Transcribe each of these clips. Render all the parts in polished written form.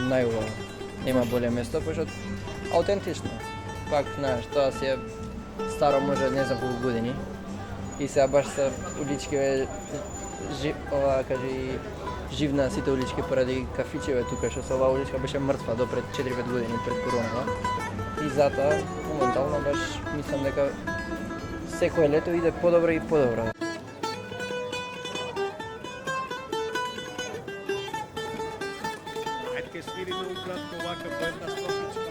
најубаво. Нема боле место, пошто аутентично. Пак, знаеш, тоа си е старо може не знам колку години. И сега баш се уличкиве, живна сите улички поради кафичеве тука, што се оваа уличка беше мртва до пред 4-5 години пред коронава. И затоа, моментално баш мислам дека секое лето иде подобро и подобро. Ајде ке свириме укратко вака по една стопичка.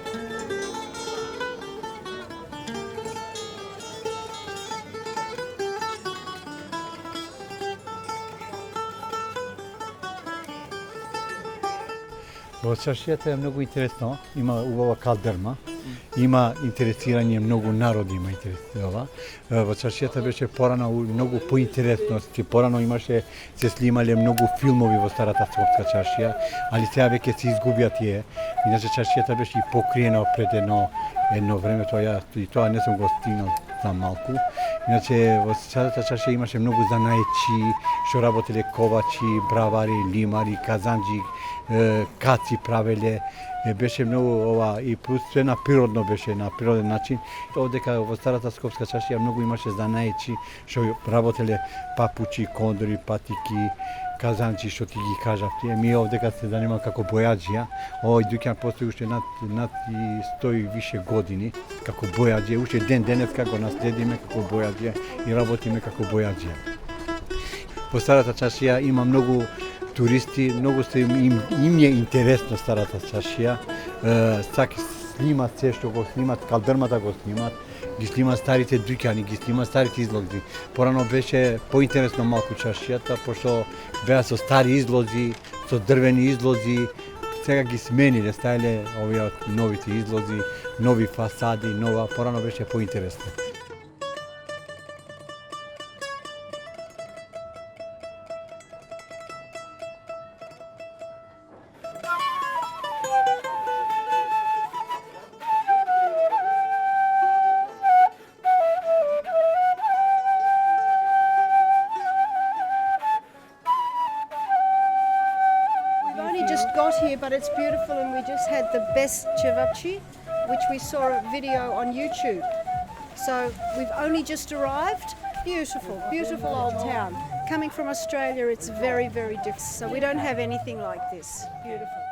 Во чаршијата е многу интересно, има убава калдерма, има интересирање, многу народи има интересува. Во чаршијата беше порано многу поинтересно, порано имаше, се снимале многу филмови во старата Скопска чаршија, али сега веќе се изгубија тие. Иначе чаршијата беше и покриена пред едно време, тоа не сум го стигнал за малку. Иначе во старата чаршија имаше многу занаечи, што работеле ковачи, бравари, лимари, казанџи, каци правеле, беше многу ова и плюс све на природно беше, на природен начин. Овдека во старата Скопска чаршија многу имаше занаечи што работеле папучи, кондори, патики, казанџи што ти ги кажав тие. Ми овдека се занимава како бојаџија. Овој дуќан постои уште над 100 и више години како бојаџија. Уште денеска го наследиме како бојаџија и работиме како бојаџија. Во старата чаршија има многу туристи, многу им е интересно старата чаршија. Саки снимат се што го снимат, калдермата го снимат, ги снимат старите дуќани, ги снимат старите излози. Порано беше поинтересно малку чаршијата, пошто беа со стари излози, со дрвени излози, сега ги смениле, ставиле овие новите излози, нови фасади, нова, порано беше поинтересно. Got here, but it's beautiful, and we just had the best cevache, which we saw a video on YouTube. So we've only just arrived. Beautiful, beautiful old town. Coming from Australia, it's very, very different. So we don't have anything like this. Beautiful.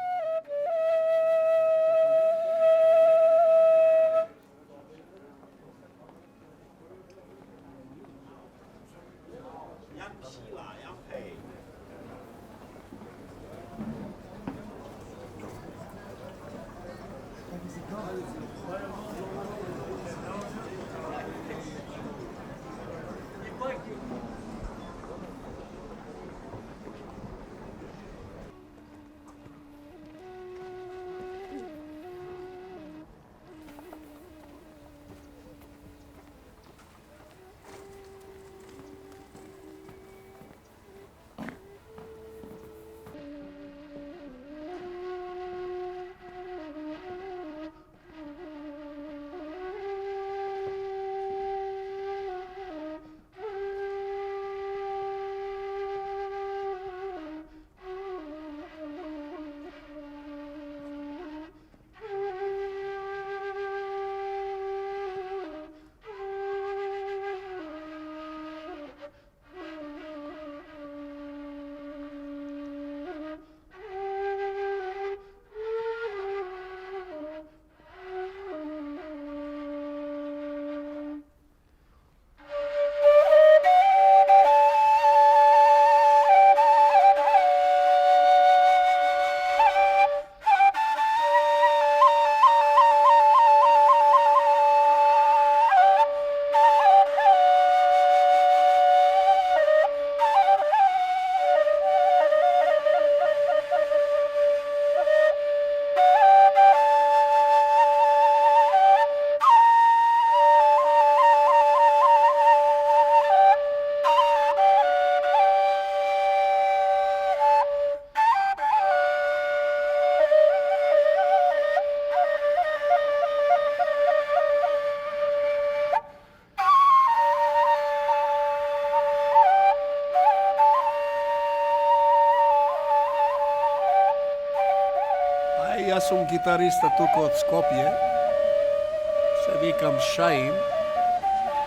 јас сум гитариста тука од Скопје. Се викам Шаин.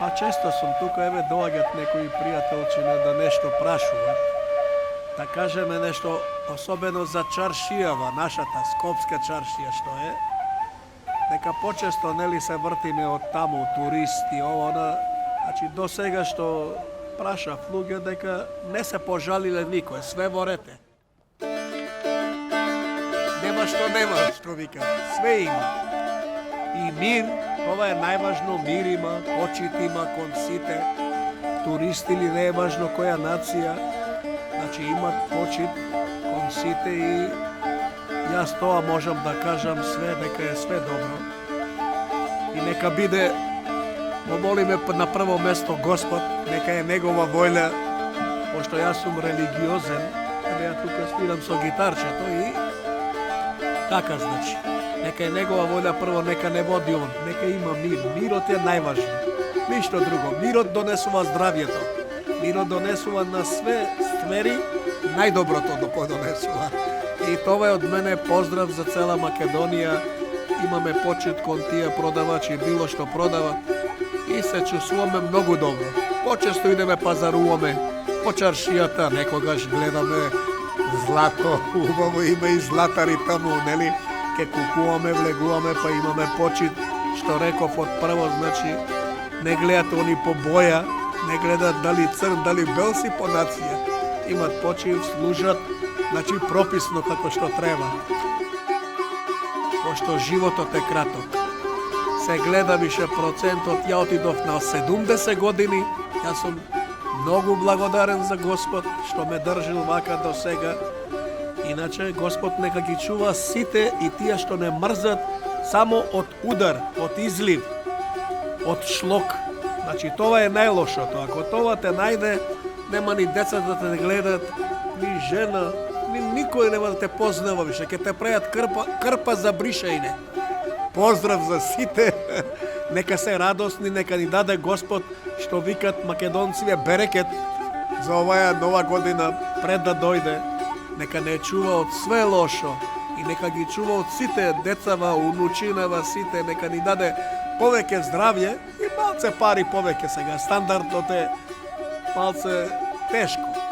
А често сум тука, еве доаѓаат некои пријателчине да нешто прашуваат. Да кажеме нешто особено за чаршијава, нашата скопска чаршија што е. Дека почесто нели се вртиме од таму туристи, она. Значи до сега што прашав луѓе дека не се пожалиле никој, све во рете. Нема што вика, све има. И мир, ова е најважно, мир има, почит има кон сите. Туристи или не е важно која нација, значи имат почит кон сите и јас тоа можам да кажам све, дека е све добро. И нека биде, помолиме на прво место Господ, нека е Негова воља, пошто јас сум религиозен, ја тука свирам со гитарчето и така значи. Нека е Негова воља прво, нека не води он, нека има мир. Мирот е најважно. Ништо друго. Мирот донесува здравјето. Мирот донесува на све ствери најдоброто да подонесува. И тоа е од мене поздрав за цела Македонија. Имаме почит кон тие продавачи, било што продават. И се чувствуваме многу добро. Почесто идеме пазаруваме по чаршијата, некогаш гледаме злато, убаво има и златари таму, нели? Ке купуваме, влегуваме, па имаме почит, што реков од прво, значи, не гледат они по боја, не гледат дали црн, дали бел си по нација. Имат почит, служат, значи, прописно како што треба. Пошто животот е краток. Се гледа више процентот, ја отидов на 70 години, јас сум многу благодарен за Господ, што ме држил вака до сега. Иначе Господ нека ги чува сите и тие што не мрзат само од удар, од излив, од шлок. Значи тоа е најлошото. Ако тоа те најде, нема ни деца да те гледат, ни жена, ни никој нема да те познава више, ќе те прават крпа за бришајне. Поздрав за сите, нека се радосни, нека ни даде Господ, што викат македонциве берекет за оваа нова година пред да дојде. Нека не чува од све лошо и нека ги чува од сите децава, унучинава, сите, нека ни даде повеќе здравје и малце пари повеќе сега. Стандардот е малце тешко.